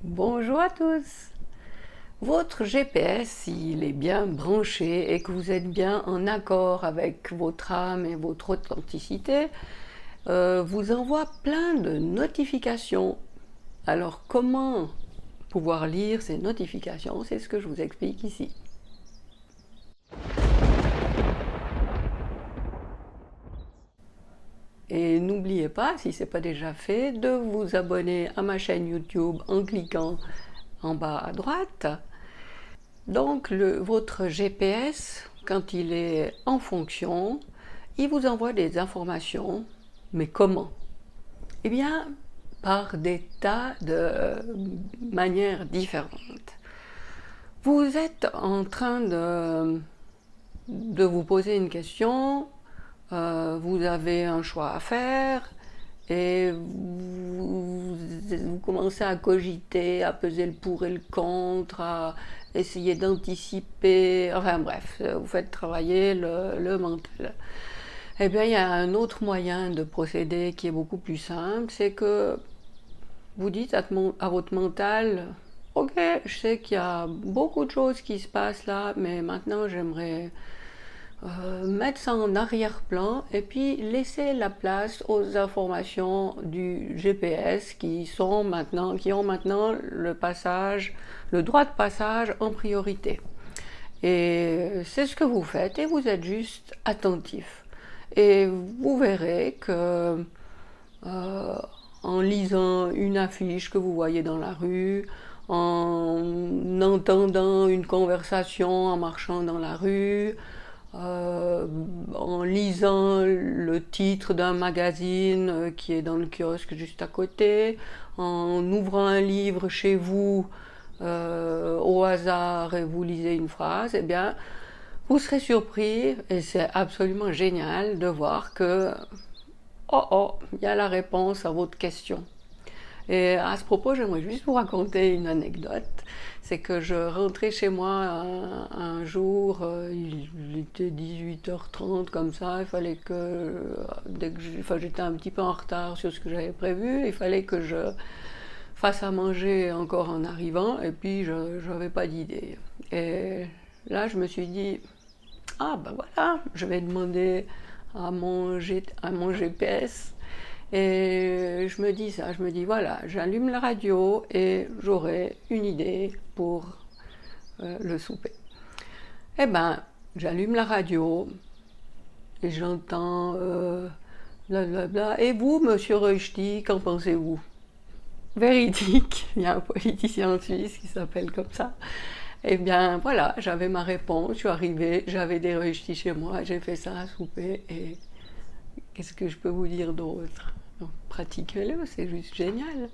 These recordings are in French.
Bonjour à tous. Votre GPS, s'il est bien branché et que vous êtes bien en accord avec votre âme et votre authenticité, vous envoie plein de notifications. Alors comment pouvoir lire ces notifications? C'est ce que je vous explique ici. Et n'oubliez pas, si ce n'est pas déjà fait, de vous abonner à ma chaîne YouTube en cliquant en bas à droite. Donc votre GPS, quand il est en fonction, il vous envoie des informations. Mais comment? Eh bien, par des tas de manières différentes. Vous êtes en train de vous poser une question, vous avez un choix à faire, et vous commencez à cogiter, à peser le pour et le contre, à essayer d'anticiper, enfin bref, vous faites travailler le mental. Eh bien, il y a un autre moyen de procéder qui est beaucoup plus simple, c'est que vous dites à votre mental, ok, je sais qu'il y a beaucoup de choses qui se passent là, mais maintenant j'aimerais mettre ça en arrière-plan et puis laisser la place aux informations du GPS qui ont maintenant le droit de passage en priorité. Et c'est ce que vous faites et vous êtes juste attentif. Et vous verrez que euh, en lisant une affiche que vous voyez dans la rue, en entendant une conversation en marchant dans la rue, en lisant le titre d'un magazine qui est dans le kiosque juste à côté, en ouvrant un livre chez vous au hasard et vous lisez une phrase, eh bien, vous serez surpris et c'est absolument génial de voir que, oh oh, il y a la réponse à votre question. Et à ce propos, j'aimerais juste vous raconter une anecdote. C'est que je rentrais chez moi un jour, il était 18h30 comme ça, il fallait que, j'étais un petit peu en retard sur ce que j'avais prévu, il fallait que je fasse à manger encore en arrivant, et puis je n'avais pas d'idée. Et là, je me suis dit, ah ben voilà, je vais demander à mon GPS. Et je me dis ça, je me dis voilà, j'allume la radio et j'aurai une idée pour le souper. Eh ben, j'allume la radio et j'entends blablabla. Et vous, monsieur Rushdie, qu'en pensez-vous? Véridique, il y a un politicien en Suisse qui s'appelle comme ça. Eh bien voilà, j'avais ma réponse, je suis arrivée, j'avais des Rushdie chez moi, j'ai fait ça à souper et qu'est-ce que je peux vous dire d'autre? Pratiquez-le, c'est juste génial.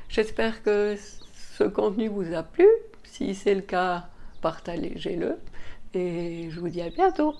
J'espère que ce contenu vous a plu. Si c'est le cas, partagez-le. Et je vous dis à bientôt.